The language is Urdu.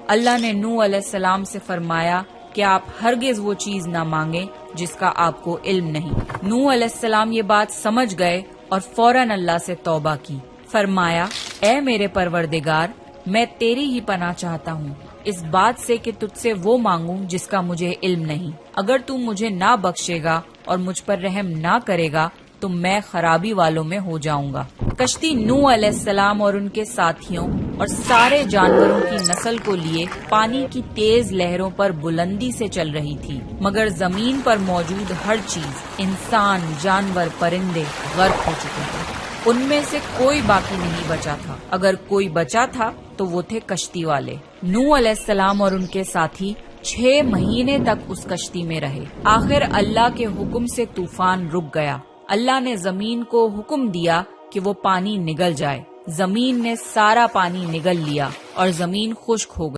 اللہ نے نوح علیہ السلام سے فرمایا کہ آپ ہرگز وہ چیز نہ مانگیں جس کا آپ کو علم نہیں۔ نوح علیہ السلام یہ بات سمجھ گئے اور فوراً اللہ سے توبہ کی۔ فرمایا، اے میرے پروردگار، میں تیری ہی پناہ چاہتا ہوں اس بات سے کہ تجھ سے وہ مانگوں جس کا مجھے علم نہیں۔ اگر تو مجھے نہ بخشے گا اور مجھ پر رحم نہ کرے گا تو میں خرابی والوں میں ہو جاؤں گا۔ کشتی نوح علیہ السلام اور ان کے ساتھیوں اور سارے جانوروں کی نسل کو لیے پانی کی تیز لہروں پر بلندی سے چل رہی تھی، مگر زمین پر موجود ہر چیز، انسان، جانور، پرندے غرق ہو چکے تھے۔ ان میں سے کوئی باقی نہیں بچا تھا، اگر کوئی بچا تھا تو وہ تھے کشتی والے۔ نوح علیہ السلام اور ان کے ساتھی 6 مہینے تک اس کشتی میں رہے۔ آخر اللہ کے حکم سے طوفان رک گیا۔ اللہ نے زمین کو حکم دیا کہ وہ پانی نگل جائے۔ زمین نے سارا پانی نگل لیا اور زمین خشک ہو گئی۔